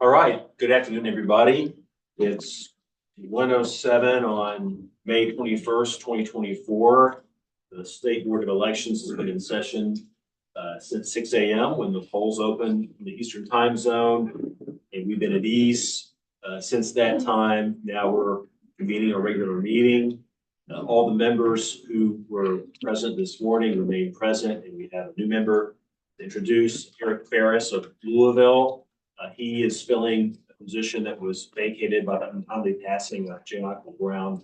All right, good afternoon, everybody. It's 1:07 on May 21st, 2024. The State Board of Elections has been in session since 6 a.m. when the polls opened in the Eastern Time Zone, and we've been at ease since that time. Now we're convening a regular meeting. All the members who were present this morning remain present, and we have a new member to introduce, Eric Ferris of Louisville. He is filling a position that was vacated by the untimely passing of J. Michael Brown.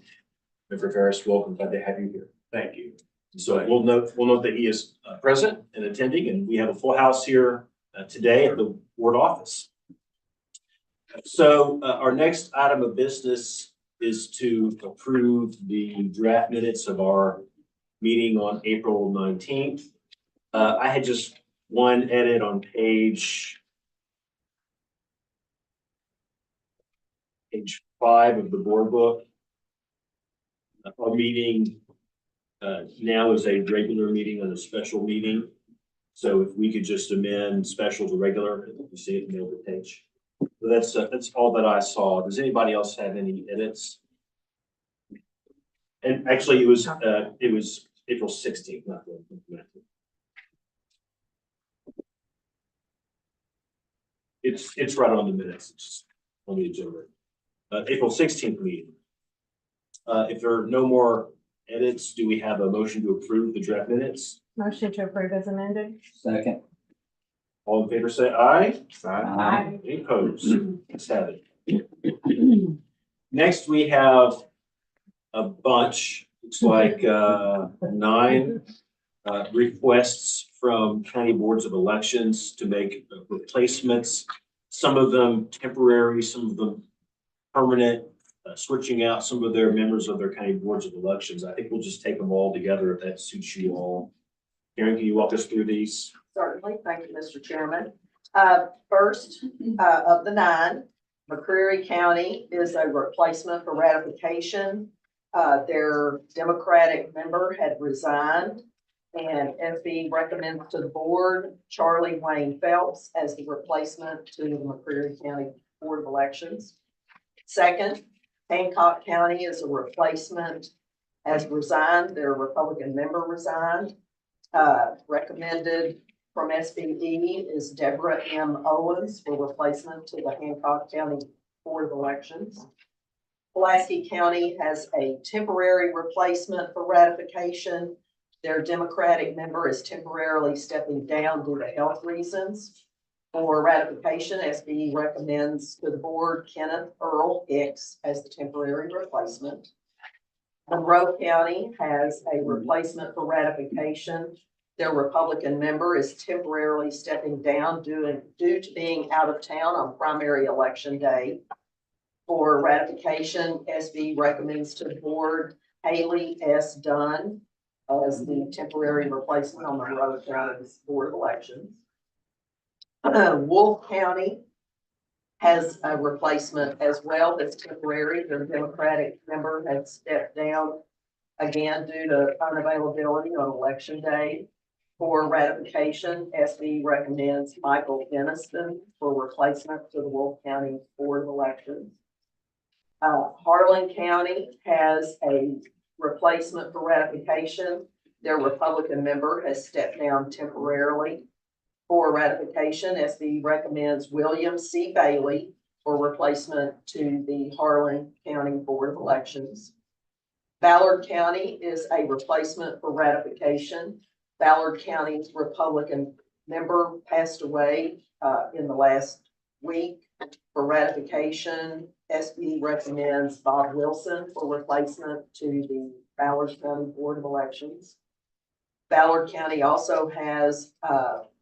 Mr. Ferris, welcome. Glad to have you here. Thank you. So we'll note that he is present and attending, and we have a full house here today at the board office. So our next item of business is to approve the draft minutes of our meeting on April 19th. I had just one edit on page 5 of the board book. Our meeting now is a regular meeting and a special meeting. So if we could just amend special to regular, you see it in the middle of the page. So that's all that I saw. Does anybody else have any edits? And actually, it was April 16th, not the 19th. It's right on the minutes. It's just on the agenda. April 16th meeting. If there are no more edits, do we have a motion to approve the draft minutes? Motion to approve as amended. Second. All in favor say aye. Aye. Any opposed? Let's have it. Next, we have a bunch, looks like 9 requests from county boards of elections to make replacements. Some of them temporary, some of them permanent, switching out some of their members of their county boards of elections. I think we'll just take them all together if that suits you all. Karen, can you walk us through these? Certainly. Thank you, Mr. Chairman. First of the 9, McCreary County is a replacement for ratification. Their Democratic member had resigned, and SBE recommends to the board Charlie Wayne Phelps as the replacement to the McCreary County Board of Elections. Second, Hancock County is a replacement, has resigned. Their Republican member resigned. Recommended from SBE is Deborah M. Owens for replacement to the Hancock County Board of Elections. Pulaski County has a temporary replacement for ratification. Their Democratic member is temporarily stepping down due to health reasons. For ratification, SBE recommends to the board Kenneth Earl Hicks as the temporary replacement. Monroe County has a replacement for ratification. Their Republican member is temporarily stepping down due to being out of town on primary election day. For ratification, SBE recommends to the board Haley S. Dunn as the temporary replacement on Monroe County's Board of Elections. Wolfe County has a replacement as well that's temporary. Their Democratic member has stepped down again due to unavailability on election day. For ratification, SBE recommends Michael Denniston for replacement to the Wolfe County Board of Elections. Harlan County has a replacement for ratification. Their Republican member has stepped down temporarily. For ratification, SBE recommends William C. Bailey for replacement to the Harlan County Board of Elections. Ballard County is a replacement for ratification. Ballard County's Republican member passed away in the last week. For ratification, SBE recommends Bob Wilson for replacement to the Ballard County Board of Elections. Ballard County also has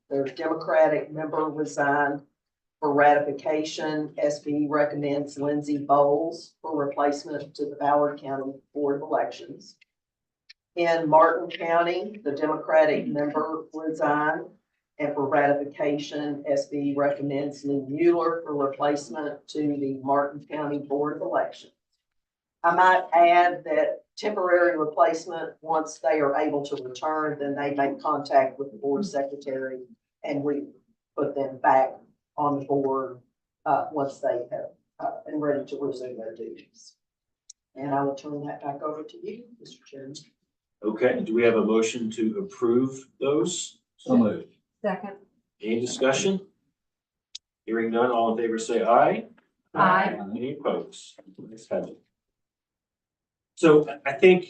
their Democratic member resigned. For ratification, SBE recommends Lindsay Bowles for replacement to the Ballard County Board of Elections. In Martin County, the Democratic member resigned, and for ratification, SBE recommends Lee Mueller for replacement to the Martin County Board of Elections. I might add that temporary replacement, once they are able to return, then they make contact with the board secretary and we put them back on the board once they have, been ready to resume their duties. And I will turn that back over to you, Mr. Chairman. Okay, do we have a motion to approve those? So moved. Second. Any discussion? Hearing none, all in favor say aye. Aye. Any opposed? Nice have it. So I think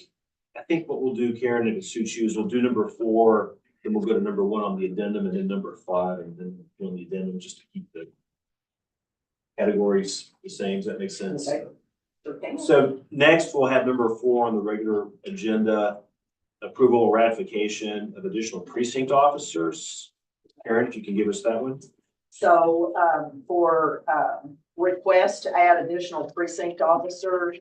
what we'll do, Karen, if it suits you, is we'll do number 4, then we'll go to number 1 on the addendum, and then number 5, and then on the addendum, just to keep the categories the same. Does that make sense? Okay. Okay. So next, we'll have number 4 on the regular agenda, approval or ratification of additional precinct officers. Karen, if you can give us that one. So, for, request to add additional precinct officers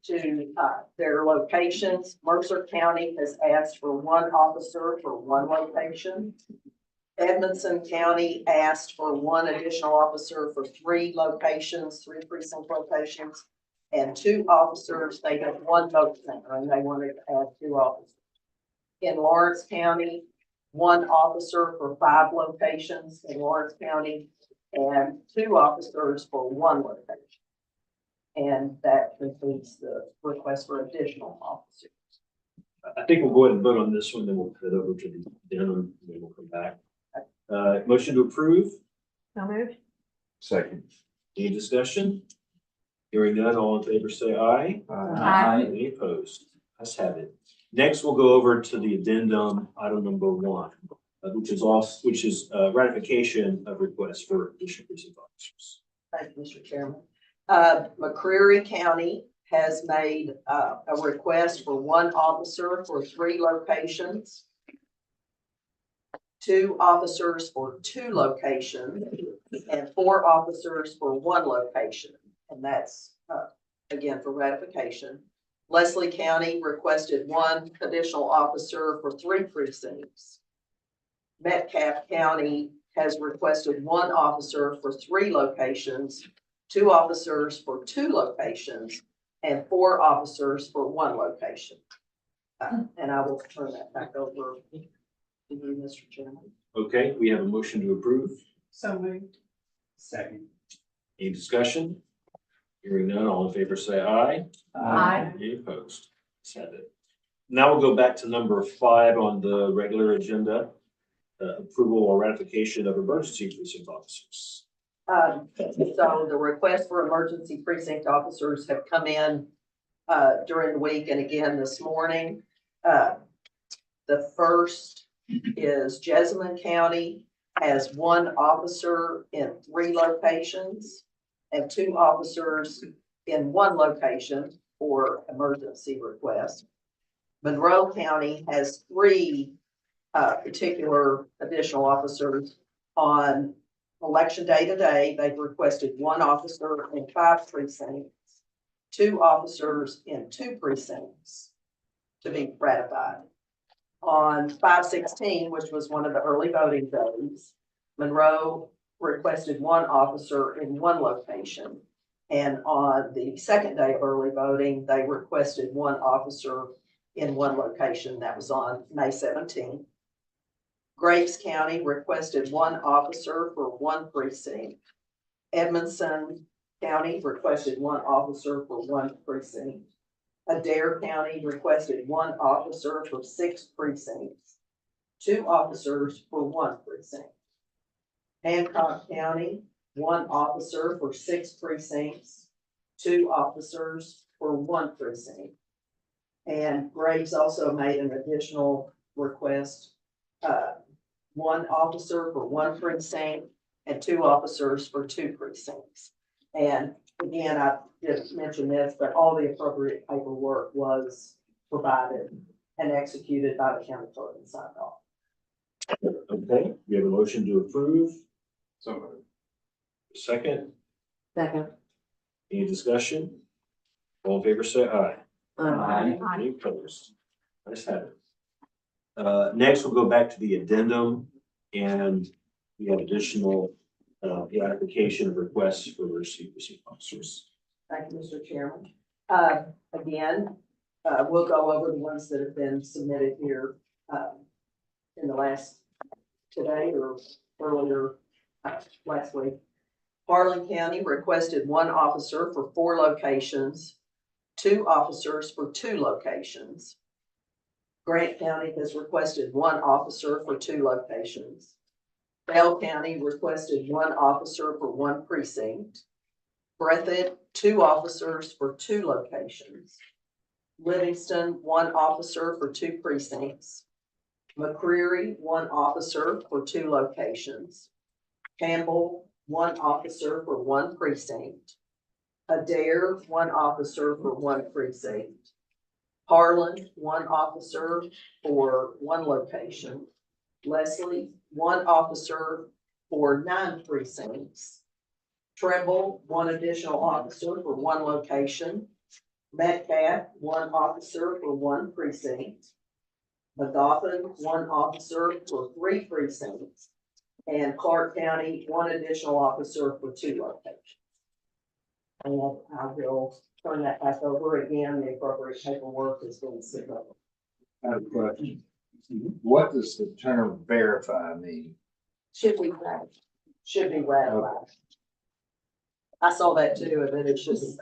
to, their locations, Mercer County has asked for 1 officer for 1 location. Edmonson County asked for 1 additional officer for 3 locations, 3 precinct locations, and 2 officers. They have 1 vote center, and they wanted to add 2 officers. In Lawrence County, 1 officer for 5 locations in Lawrence County, and 2 officers for 1 location. And that concludes the request for additional officers. I think we'll go ahead and vote on this one, then we'll head over to the addendum, and then we'll come back. Motion to approve. So moved. Second. Any discussion? Hearing none, all in favor say aye. Aye. Any opposed? Let's have it. Next, we'll go over to the addendum, item number 1, which is ratification of requests for additional precinct officers. Thank you, Mr. Chairman. McCreary County has made, a request for 1 officer for 3 locations, 2 officers for 2 locations, and 4 officers for 1 location. And that's, again, for ratification. Leslie County requested 1 additional officer for 3 precincts. Metcalfe County has requested 1 officer for 3 locations, 2 officers for 2 locations, and 4 officers for 1 location. And I will turn that back over to you, Mr. Chairman. Okay, we have a motion to approve. So moved. Second. Any discussion? Hearing none, all in favor say aye. Aye. Any opposed? Let's have it. Now we'll go back to number 5 on the regular agenda, approval or ratification of emergency precinct officers. So the request for emergency precinct officers have come in, during the week and again this morning. The first is Jessamine County has 1 officer in 3 locations and 2 officers in 1 location for emergency requests. Monroe County has 3 particular additional officers on election day today. They've requested 1 officer in 5 precincts, 2 officers in 2 precincts to be ratified. On 5/16, which was one of the early voting days, Monroe requested 1 officer in 1 location. And on the second day of early voting, they requested 1 officer in 1 location. That was on May 17th. Graves County requested 1 officer for 1 precinct. Edmonson County requested 1 officer for 1 precinct. Adair County requested 1 officer for 6 precincts, 2 officers for 1 precinct. Hancock County, 1 officer for 6 precincts, 2 officers for 1 precinct. And Graves also made an additional request, 1 officer for 1 precinct and 2 officers for 2 precincts. And again, I didn't mention this, but all the appropriate paperwork was provided and executed by the county clerk and signed off. Okay, we have a motion to approve. So moved. Second, Second. any discussion? All in favor say aye. Aye. Any opposed? Let's have it. Next, we'll go back to the addendum, and we have additional ratification of requests for emergency precinct officers. Thank you, Mr. Chairman. Again, we'll go over the ones that have been submitted here, in the last, today or earlier, last week. Harlan County requested 1 officer for 4 locations, 2 officers for 2 locations. Grant County has requested 1 officer for 2 locations. Bell County requested 1 officer for 1 precinct. Breathitt, 2 officers for 2 locations. Livingston, 1 officer for 2 precincts. McCreary, 1 officer for 2 locations. Campbell, 1 officer for 1 precinct. Adair, 1 officer for 1 precinct. Harlan, 1 officer for 1 location. Leslie, 1 officer for 9 precincts. Trimble, 1 additional officer for 1 location. Metcalf, 1 officer for 1 precinct. Magoffin, 1 officer for 3 precincts. And Clark County, 1 additional officer for 2 locations. And I will turn that back over again. The appropriate paperwork has been submitted. I have a question. What does the term verify mean? Should be ratified. Should be ratified. I saw that too, and then it should be.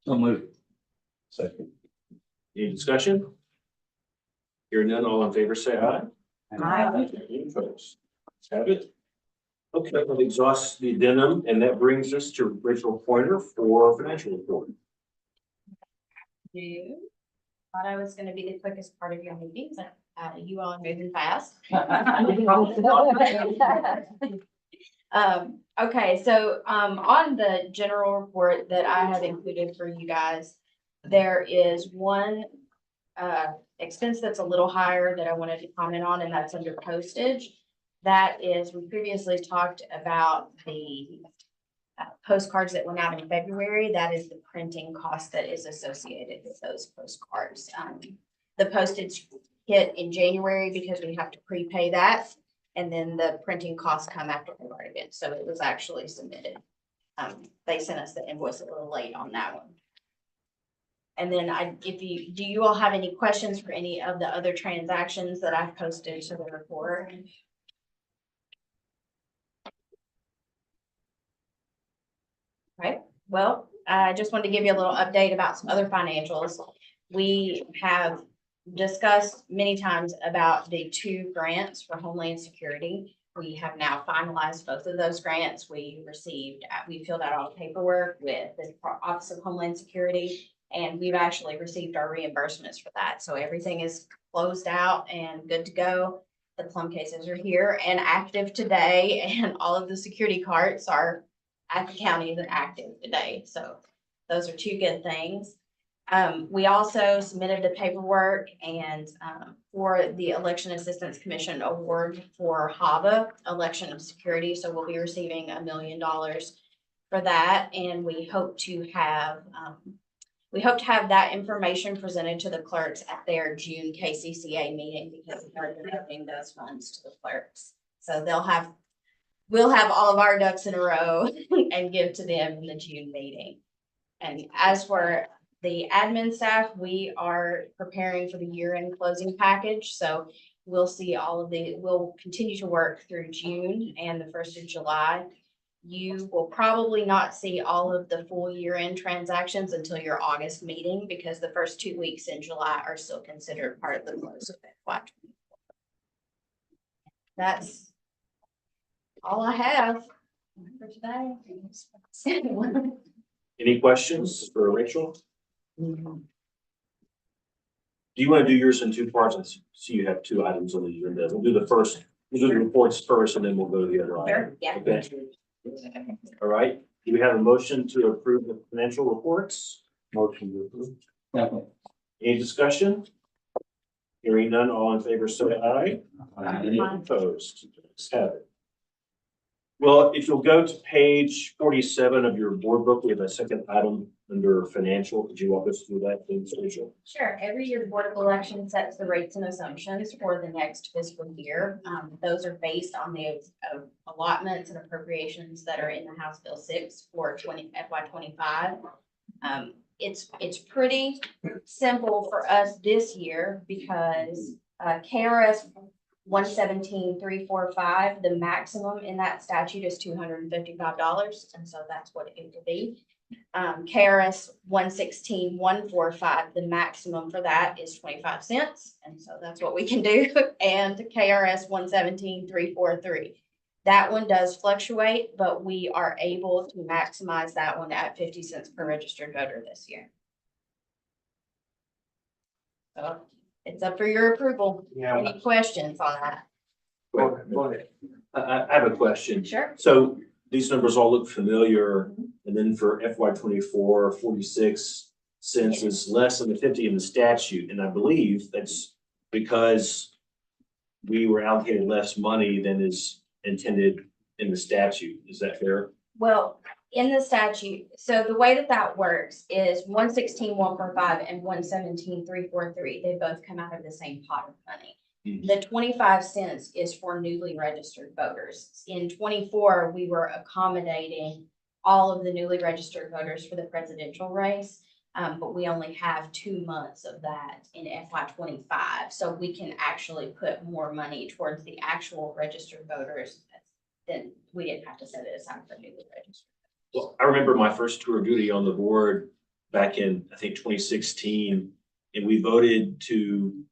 So moved. Second. Any discussion? Hearing none, all in favor, say aye. Aye. Any opposed? Let's have it. Okay, that exhausts the addendum, and that brings us to Rachel Pointer for financial report. You thought I was gonna be the quickest part of your meeting, but you all are moving fast. Okay, so on the general report that I have included for you guys, there is one expense that's a little higher that I wanted to comment on, and that's under postage. That is, we previously talked about the postcards that went out in February. That is the printing cost that is associated with those postcards. The postage hit in January because we have to prepay that, and then the printing costs come after the event. So it was actually submitted. They sent us the invoice a little late on that one. And then do you all have any questions for any of the other transactions that I've posted to the report? Right, well, I just wanted to give you a little update about some other financials. We have discussed many times about the 2 grants for Homeland Security. We have now finalized both of those grants. We filled out all the paperwork with the Office of Homeland Security, and we've actually received our reimbursements for that. So everything is closed out and good to go. The plum cases are here and active today, and all of the security carts are at the county and active today. So those are 2 good things. We also submitted the paperwork and for the Election Assistance Commission Award for HAVA, Election of Security. So we'll be receiving $1 million for that. And we hope to have that information presented to the clerks at their June KCCA meeting, because we're donating those funds to the clerks. So we'll have all of our ducks in a row and give to them in the June meeting. And as for the admin staff, we are preparing for the year-end closing package. So we'll continue to work through June and the 1st of July. You will probably not see all of the full year-end transactions until your August meeting, because the first 2 weeks in July are still considered part of the close of FY 24. That's all I have for today. Any questions for Rachel? Do you want to do yours in 2 parts? I see you have 2 items on the agenda. We'll do the reports first, and then we'll go to the other item. Sure, yeah. Okay. All right. Do we have a motion to approve the financial reports? Motion to approve. Any discussion? Hearing none, all in favor, say aye. Any opposed? Let's have it. Well, if you'll go to page 47 of your board book, we have a second item under financial. Could you walk us through that, please, Rachel? Sure. Every year, the Board of Elections sets the rates and assumptions for the next fiscal year. Those are based on the allotments and appropriations that are in the House Bill 6 for FY 25. It's pretty simple for us this year because KRS 117,345, the maximum in that statute is $255, and so that's what it would be. KRS 116,145, the maximum for that is 25 cents, and so that's what we can do. And KRS 117,343. That one does fluctuate, but we are able to maximize that one at 50 cents per registered voter this year. So it's up for your approval. Yeah. Any questions on that? Go ahead. I have a question. Sure. So these numbers all look familiar, and then for FY 24, 46 cents is less than the 50 in the statute, and I believe that's because we were allocated less money than is intended in the statute. Is that fair? Well, in the statute, so the way that that works is 116,145 and 117,343. They both come out of the same pot of money. Mhm. The 25 cents is for newly registered voters. In 24, we were accommodating all of the newly registered voters for the presidential race. But we only have 2 months of that in FY 25. So we can actually put more money towards the actual registered voters. Then we didn't have to set it aside for newly registered. Well, I remember my first tour of duty on the board back in, I think, 2016, and we voted to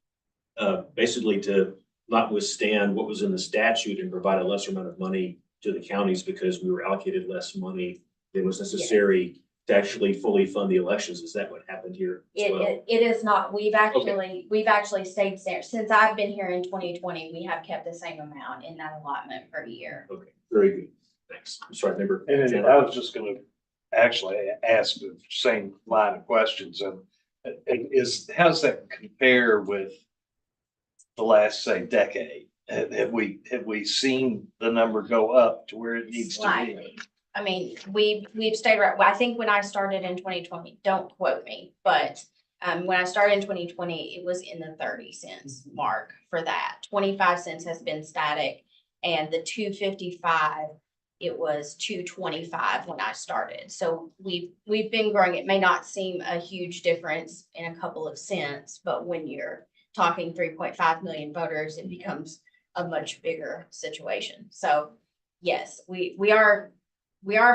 basically to not withstand what was in the statute and provide a lesser amount of money to the counties because we were allocated less money than was necessary to actually fully fund the elections. Is that what happened here as well? It is not. We've actually stayed there. Since I've been here in 2020, we have kept the same amount in that allotment per year. Okay, very good. Thanks. I'm sorry, member. And then I was just gonna actually ask the same line of questions of, how does that compare with the last, say, decade? Have we seen the number go up to where it needs to be? Slightly. I mean, we've stayed right. Well, I think when I started in 2020, don't quote me, but when I started in 2020, it was in the 30 cents mark for that. 25 cents has been static, and the 255, it was 225 when I started. So we've been growing. It may not seem a huge difference in a couple of cents, but when you're talking 3.5 million voters, it becomes a much bigger situation. So yes, we are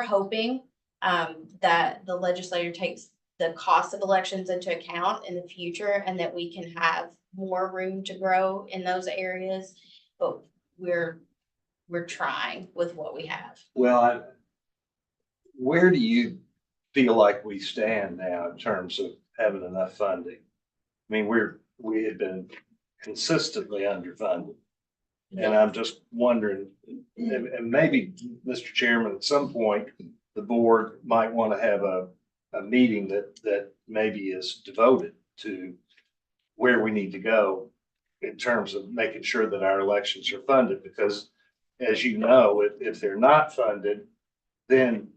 hoping that the legislature takes the cost of elections into account in the future and that we can have more room to grow in those areas. But we're trying with what we have. Well, where do you feel like we stand now in terms of having enough funding? I mean, we had been consistently underfunded. And I'm just wondering, and maybe, Mr. Chairman, at some point, the board might want to have a meeting that maybe is devoted to where we need to go in terms of making sure that our elections are funded, because as you know, if they're not funded, then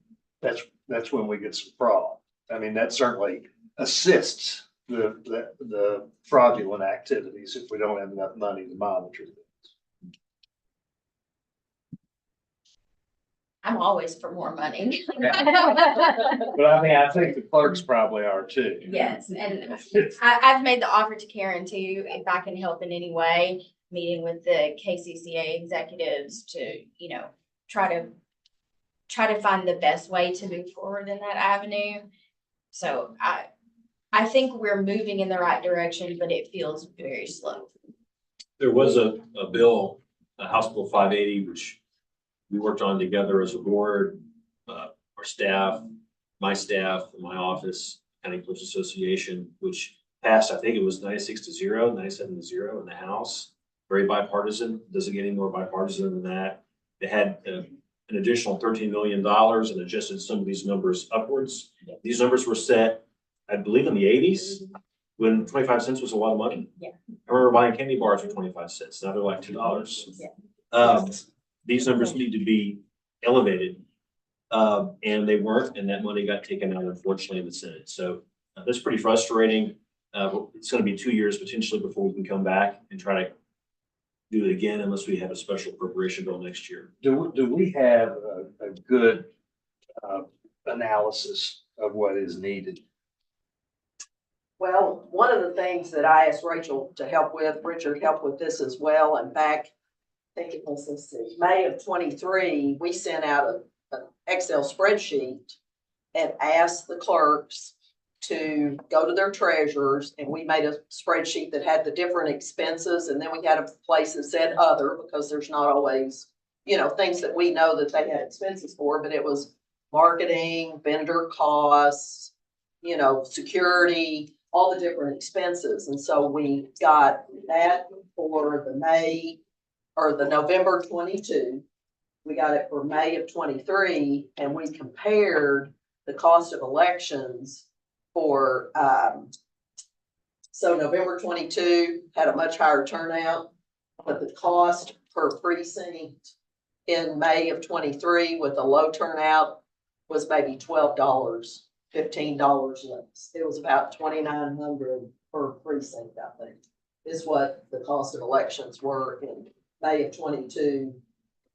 that's when we get some fraud. I mean, that certainly assists the fraudulent activities if we don't have enough money to monitor them. I'm always for more money. But I mean, I think the clerks probably are too. Yes, and I've made the offer to Karen too, if I can help in any way, meeting with the KCCA executives to, try to find the best way to move forward in that avenue. So I think we're moving in the right direction, but it feels very slow. There was a bill, House Bill 580, which we worked on together as a board, our staff, my office, County Clerks Association, which passed, I think it was 96-0, 97-0 in the House. Very bipartisan. Doesn't get any more bipartisan than that. They had an additional $13 million and adjusted some of these numbers upwards. These numbers were set, I believe, in the 80s when 25 cents was a lot of money. Yeah. I remember buying candy bars for 25 cents. Now they're like $2. Yeah. These numbers need to be elevated. And they weren't, and that money got taken out, unfortunately, in the Senate. So that's pretty frustrating. It's going to be 2 years potentially before we can come back and try to do it again, unless we have a special appropriation bill next year. Do we have a good analysis of what is needed? Well, one of the things that I asked Rachel to help with, Richard helped with this as well, and back, I think it was, let's see, May of 23, we sent out an Excel spreadsheet and asked the clerks to go to their treasurers, and we made a spreadsheet that had the different expenses, and then we had a place that said other, because there's not always, things that we know that they had expenses for, but it was marketing, vendor costs, security, all the different expenses. And so we got that for the November 22. We got it for May of 23, and we compared the cost of elections for, so November 22 had a much higher turnout, but the cost per precinct in May of 23 with a low turnout was maybe $12, $15 less. It was about $2,900 per precinct, I think, is what the cost of elections were in May of 22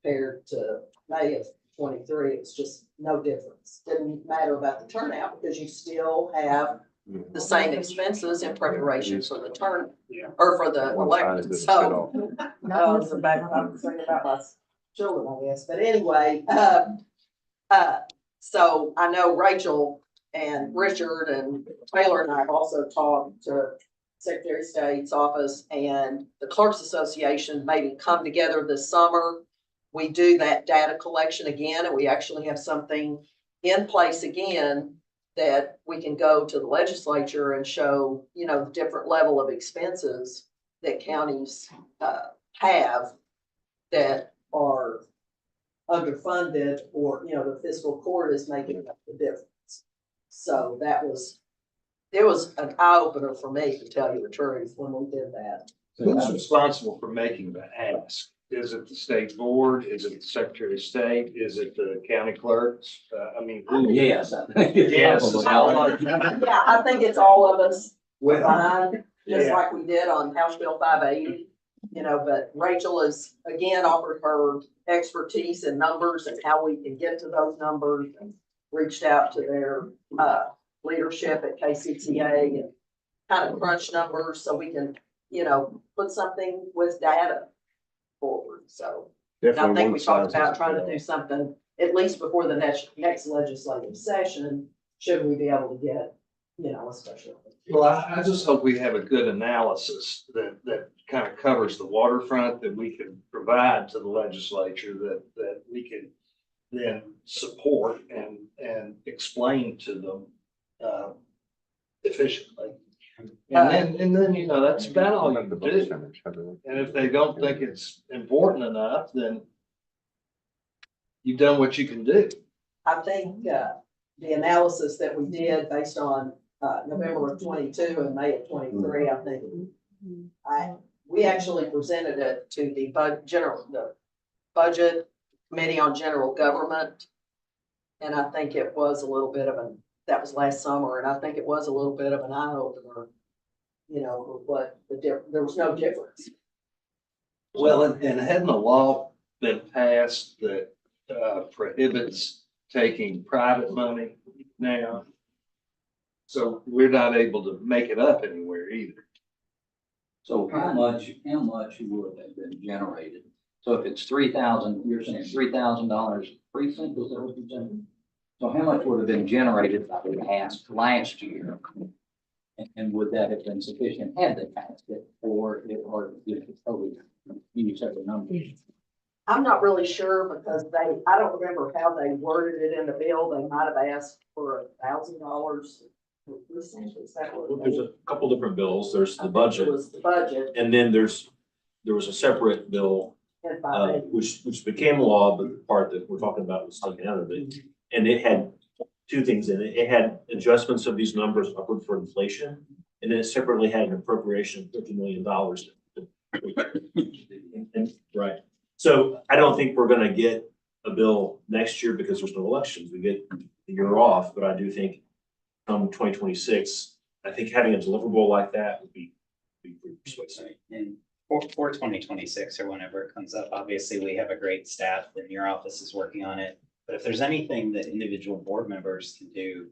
compared to May of 23. It's just no difference. Didn't matter about the turnout because you still have the same expenses in preparation for the turn or for the election. So, the back, I was thinking about my children, I guess. But anyway, so I know Rachel and Richard and Taylor and I have also talked to Secretary of State's office and the Clerks Association, maybe come together this summer. We do that data collection again, and we actually have something in place again that we can go to the legislature and show, the different level of expenses that counties have that are underfunded, or, the fiscal court is making up the difference. So it was an eye opener for me, to tell you the truth, when we did that. Who's responsible for making the ask? Is it the state board? Is it the Secretary of State? Is it the county clerks? Who? Yes. Yes. Yeah, I think it's all of us Well, combined, just yeah. like we did on House Bill 580. But Rachel has again offered her expertise in numbers and how we can get to those numbers, and reached out to their leadership at KCCA and kind of crunch numbers so we can, put something with data forward. So and I think we talked about trying to do something at least before the next legislative session, should we be able to get, a special. Well, I just hope we have a good analysis that kind of covers the waterfront that we can provide to the legislature that we can then support and explain to them efficiently. And then, that's about all you can do. And if they don't think it's important enough, then you've done what you can do. I think the analysis that we did based on November of 22 and May of 23, I think we actually presented it to the budget committee on general government. And I think it was a little bit of that was last summer, and I think it was a little bit of an eye opener, what there was no difference. Well, and hadn't a law been passed that prohibits taking private money now? So we're not able to make it up anywhere either. So how much would have been generated? So if it's 3,000, you're saying $3,000 precinct, is that what you're saying? So how much would have been generated by the ask last year? And would that have been sufficient had they passed it, or totally use separate numbers? I'm not really sure because I don't remember how they worded it in the bill. They might have asked for $1,000. There's a couple different bills. There's the budget, It was the budget and then there was a separate bill, and 580. which became law, but the part that we're talking about was taken out of it. And it had two things in it. It had adjustments of these numbers upward for inflation, and then it separately had an appropriation of $50 million. Right. So I don't think we're gonna get a bill next year because there's no elections. We get the year off, but I do think come 2026, I think having a deliverable like that would be pretty persuasive. And for 2026 or whenever it comes up, obviously we have a great staff and your office is working on it. But if there's anything that individual board members can do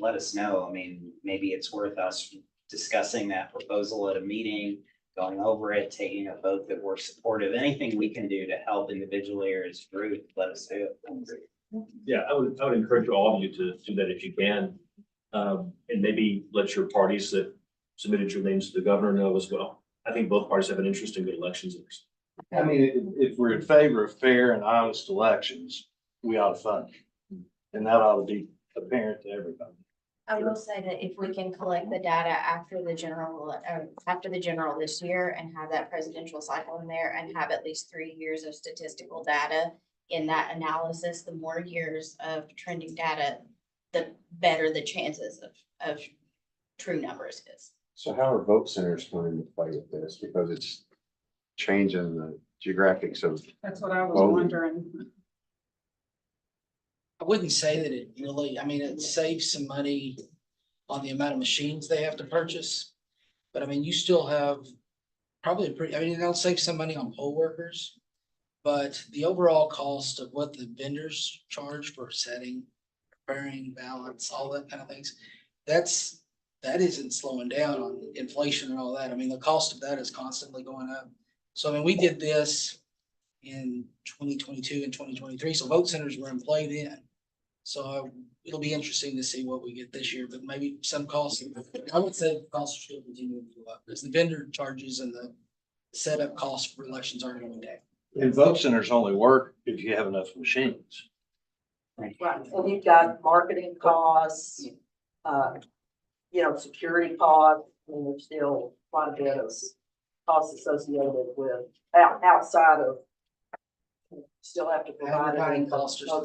let us know. I mean, maybe it's worth us discussing that proposal at a meeting, going over it, taking a vote that we're supportive. Anything we can do to help individually or as a group, let us do it. Yeah, I would encourage all of you to do that if you can. And maybe let your parties that submitted your names to the governor know as well. I think both parties have an interest in good elections. I mean, if we're in favor of fair and honest elections, we ought to fund them. And that ought to be apparent to everybody. I will say that if we can collect the data after the general this year and have that presidential cycle in there and have at least 3 years of statistical data in that analysis, the more years of trending data, the better the chances of true numbers is. So how are vote centers going into play with this? Because it's changing the geographics of, That's what I was Voting. wondering. I wouldn't say that it really, I mean, it saves some money on the amount of machines they have to purchase. But I mean, you still have probably I mean, it'll save some money on poll workers. But the overall cost of what the vendors charge for setting, preparing ballots, all that kind of things, that isn't slowing down on inflation and all that. I mean, the cost of that is constantly going up. So I mean, we did this in 2022 and 2023, so vote centers were in play then. So it'll be interesting to see what we get this year, but maybe some costs, I would say costs are still continuing to go up because the vendor charges and the setup costs for elections aren't going down. And vote centers only work if you have enough machines. Right, and you've got marketing costs, security costs, and there's still quite a bit of costs associated with outside of. Still have to provide. Advertising costs are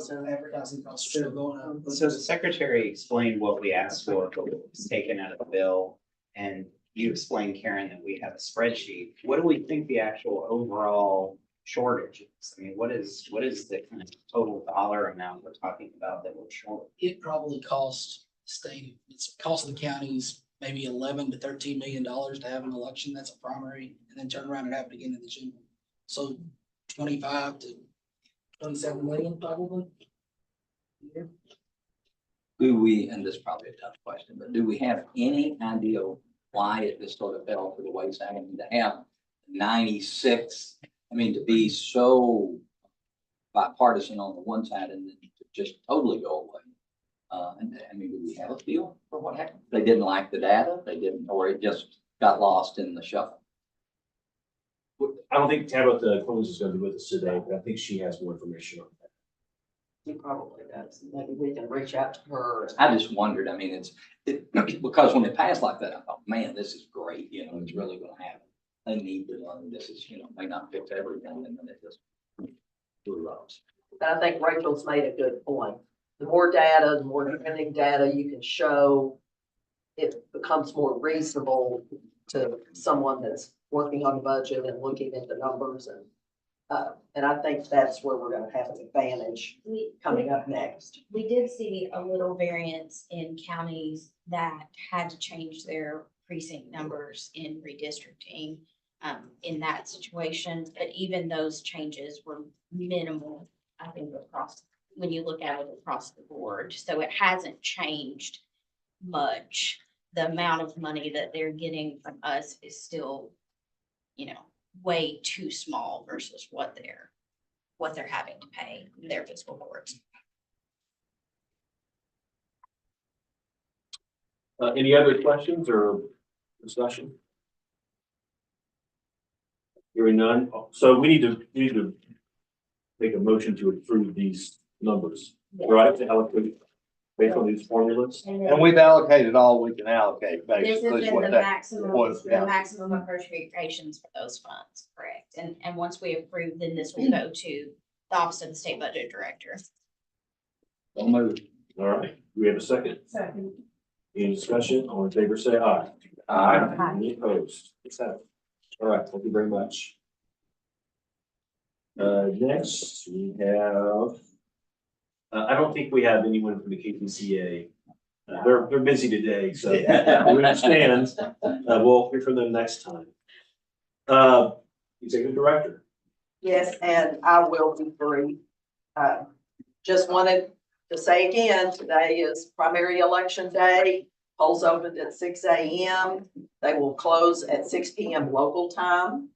still going up. So the secretary explained what we asked for, but what was taken out of the bill. And you explained, Karen, that we have a spreadsheet. What do we think the actual overall shortage is? I mean, what is the kind of total dollar amount we're talking about that we're short? It probably costs the state, it's cost the counties maybe 11 to 13 million dollars to have an election. That's a primary, and then turn around and have it again in the general. So 25 to 27 million probably. Do we, and this is probably a tough question, but do we have any idea why it just sort of fell to the wayside? I mean, to have 96, I mean, to be so bipartisan on the one side and then to just totally go away. And I mean, do we have a feel for what happened? They didn't like the data, they didn't, or it just got lost in the shuffle. I don't think Tabitha Collins is going to be with us today, but I think she has more information on that. He probably does. Maybe we can reach out to her. I just wondered, I mean, because when it passed like that, I thought, man, this is great, it's really gonna happen. They need to learn this is, may not fix everything, and then it just blew up. But I think Rachel's made a good point. The more data, the more trending data you can show, it becomes more reasonable to someone that's working on the budget and looking at the numbers and I think that's where we're gonna have an advantage coming up next. We did see a little variance in counties that had to change their precinct numbers in redistricting in that situation, but even those changes were minimal, I think, across, when you look at it across the board. So it hasn't changed much. The amount of money that they're getting from us is still, way too small versus what they're having to pay in their fiscal courts. Any other questions or discussion? Hearing none. So we need to make a motion to approve these numbers, right? To allocate based on these formulas. And we've allocated all we can allocate, This has basically. been the maximum, was, yeah. the maximum appropriations for those funds, correct? And once we approve, then this will go to the Office of the State Budget Director. Don't move. All right, do we have a second? Second. Any discussion? All in favor, say aye. Aye. Any opposed? It's that. All right, thank you very much. Next, we have, I don't think we have anyone from the KPCA. They're busy today, so we understand. We'll hear from them next time. Executive Director. Yes, and I will be brief. Just wanted to say again, today is primary election day. Polls opened at 6 a.m. They will close at 6 p.m. local time.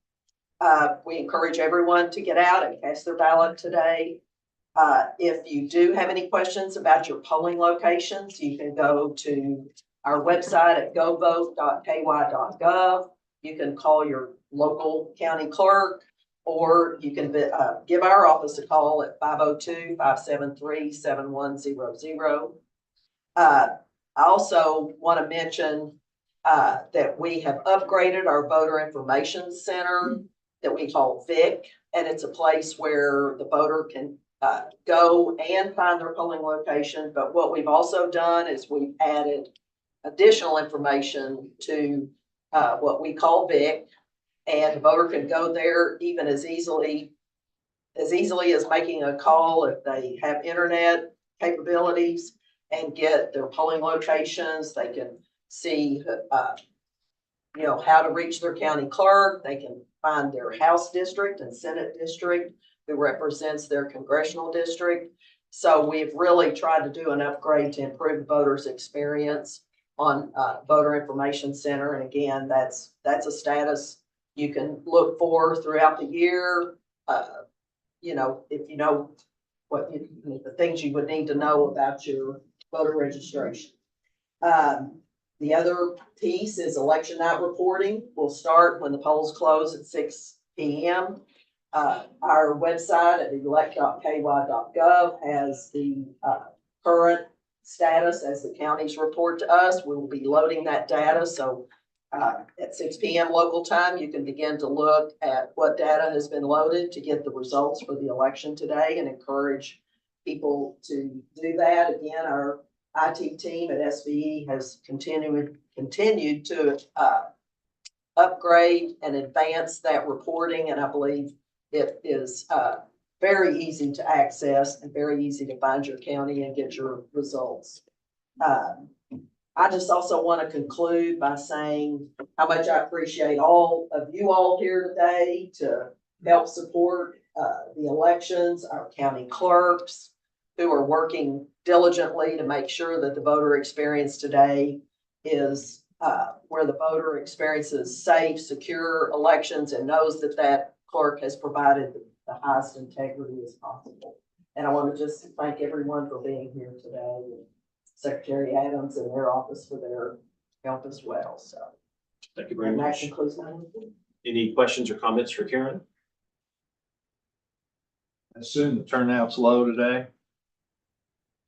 We encourage everyone to get out and cast their ballot today. If you do have any questions about your polling locations, you can go to our website at govote.ky.gov. You can call your local county clerk, or you can give our office a call at 502-573-7100. I also want to mention that we have upgraded our voter information center that we call VIC, and it's a place where the voter can go and find their polling location. But what we've also done is we've added additional information to what we call VIC, and the voter can go there even as easily as making a call if they have internet capabilities, and get their polling locations. They can see, how to reach their county clerk. They can find their House district and Senate district who represents their congressional district. So we've really tried to do an upgrade to improve the voters' experience on Voter Information Center. And again, that's a status you can look for throughout the year. If you know the things you would need to know about your voter registration. The other piece is election night reporting. Will start when the polls close at 6 p.m. Our website at elect.ky.gov has the current status as the counties report to us. We will be loading that data. So at 6 p.m. local time, you can begin to look at what data has been loaded to get the results for the election today, and encourage people to do that. Again, our IT team at SBE has continued to upgrade and advance that reporting, and I believe it is very easy to access and very easy to find your county and get your results. I just also want to conclude by saying how much I appreciate all of you all here today to help support the elections, our county clerks who are working diligently to make sure that the voter experience today is where the voter experiences safe, secure elections, and knows that that clerk has provided the highest integrity as possible. And I want to just thank everyone for being here today, and Secretary Adams and their office for their help as well. So Thank you very and that much. concludes my report. Any questions or comments for Karen? I assume the turnout's low today.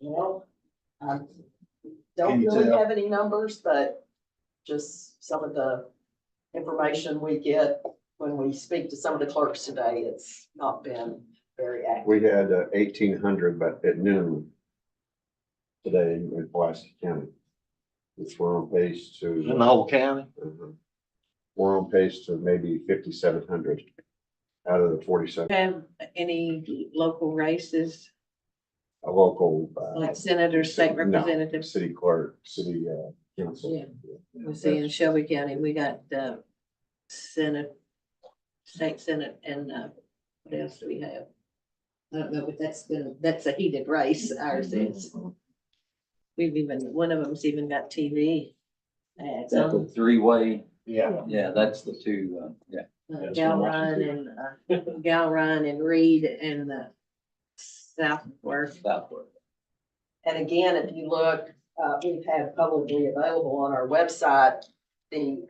Well, I Can don't you really tell? have any numbers, but just some of the information we get when we speak to some of the clerks today, it's not been very accurate. We had 1,800, but at noon today in Pulaski County. Which we're on pace to. In the whole county? We're on pace to maybe 5,700 out of the 47. Have any local races, A local. like senators, state No, representatives? City clerk, city council. Yeah. We see in Shelby County, we got the Senate, state Senate, and what else do we have? I don't know, but that's a heated race, ours is. We've even, one of them's even got TV ads That's a on. Yeah. Yeah, that's the two, Galrine and Reed and the Southworth. Southward. And again, if you look, we've had publicly available on our website, the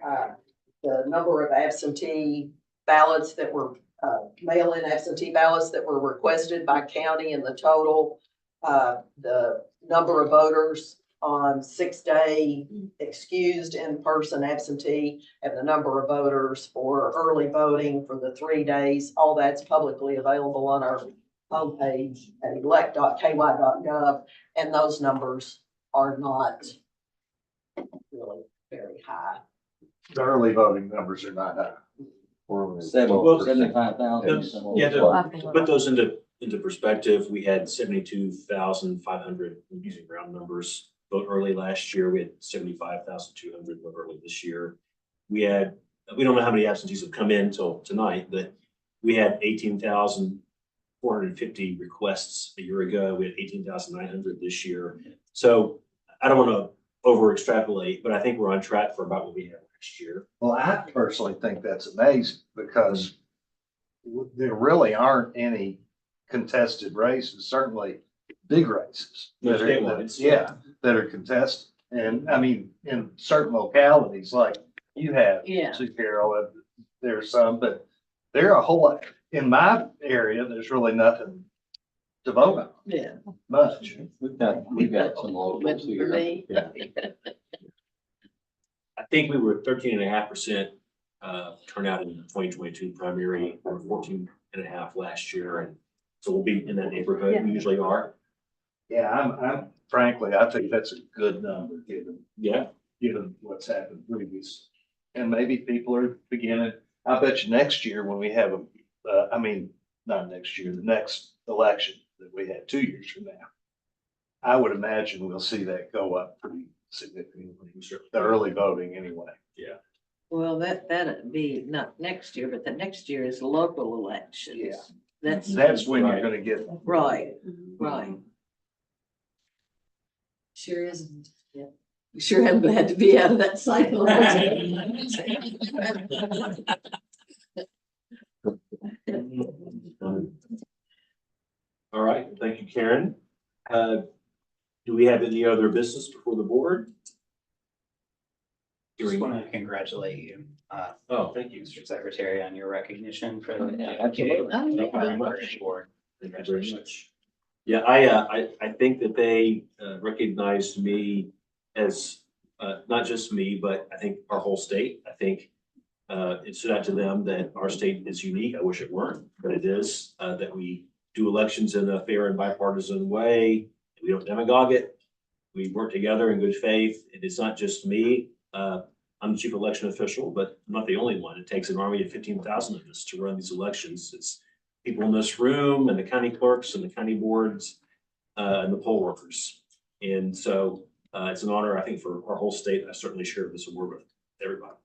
number of absentee ballots that were, mail-in absentee ballots that were requested by county, and the total, the number of voters on 6-day excused in-person absentee, and the number of voters for early voting for the 3 days. All that's publicly available on our homepage at elect.ky.gov, and those numbers are not really very high. The early voting numbers are not high. We're only 75,000. Yeah, to put those into perspective, we had 72,500, using round numbers, vote early last year. We had 75,200 vote early this year. We don't know how many absentees have come in till tonight, but we had 18,400 450 requests a year ago. We had 18,900 this year. So I don't want to over extrapolate, but I think we're on track for about what we had last year. Well, I personally think that's amazing because there really aren't any contested races, certainly big races. No that are- state ones. Yeah, that are contested. And I mean, in certain localities, like you have, Yeah. to Carol, there's some, but there are a whole lot. In my area, there's really nothing to vote on, Yeah. much. We've got some But locals for here. me, Yeah. I think we were 13.5% turnout in 2022 primary, or 14.5 last year. And so we'll be in that neighborhood. We usually are. Yeah, I'm frankly, I think that's a good number Yeah. given what's happened previous. And maybe people are beginning, I bet you next year when we have I mean, not next year, the next election that we had 2 years from now. I would imagine we'll see that go up pretty significantly, the early voting anyway. well, that'd be not next year, but the next year is local elections. Yeah. That's When you're Right. gonna get. right, right. Sure is. Yeah. We sure am glad to be out of that cycle. All right. Thank you, Karen. Do we have any other business before the board? Just Hearing want none. to congratulate you, Oh, thank you. Mr. Secretary, on your recognition for the. Absolutely. Thank you very much. Board. Thank you very much. Yeah, I think that they recognized me as, not just me, but I think our whole state. I think it stood out to them that our state is unique. I wish it weren't, but it is, that we do elections in a fair and bipartisan way. We don't demagogue it. We work together in good faith. It is not just me. I'm the chief election official, but I'm not the only one. It takes an army of 15,000 of us to run these elections. It's people in this room and the county clerks and the county boards and the poll workers. And so it's an honor, I think, for our whole state. I certainly share this award with everybody.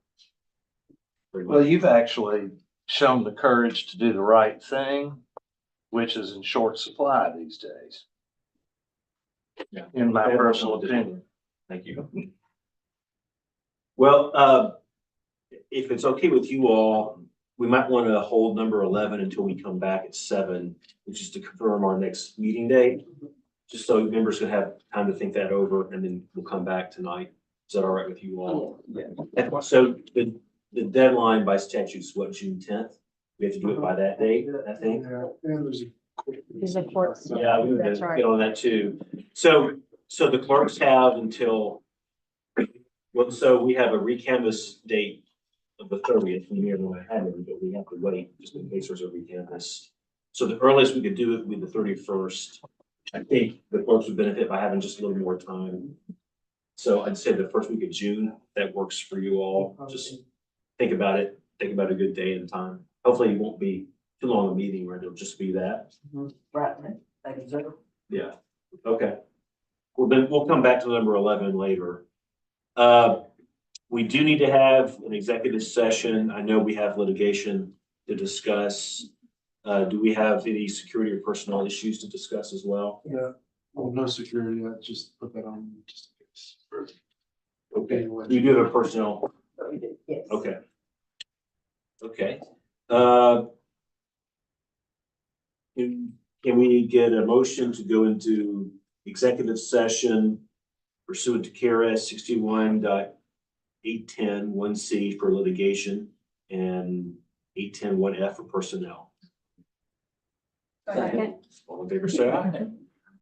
Very Well, much. you've actually shown the courage to do the right thing, which is in short supply these days. Yeah. In my personal opinion. Thank you. Well, if it's okay with you all, we might want to hold number 11 until we come back at 7, which is to confirm our next meeting date. Just so members can have time to think that over, and then we'll come back tonight. Is that all right with you all? Yeah. So the deadline by statute is what, June 10th? We have to do it by that date, I think. These are courts. Yeah, we would That's right. get on that too. So the clerks have until, well, so we have a recanvass date of the 30th, and we don't have it, but we have to wait just in case there's a recanvass. So the earliest we could do it would be the 31st. I think the clerks would benefit by having just a little more time. So I'd say the first week of June, that works for you all. Just think about it, think about a good day and time. Hopefully it won't be too long a meeting, where it'll just be that. Right, thank you, sir. Yeah, okay. Well, then we'll come back to number 11 later. We do need to have an executive session. I know we have litigation to discuss. Do we have any security or personnel issues to discuss as well? Yeah, well, no security, I just put that on just in case. Okay, you do have a personnel, Yes. okay. Okay. Can we get a motion to go into executive session pursuant to KRS 61.810(1)(c) for litigation and 810(1)(f) for personnel? Second. All in favor, say aye.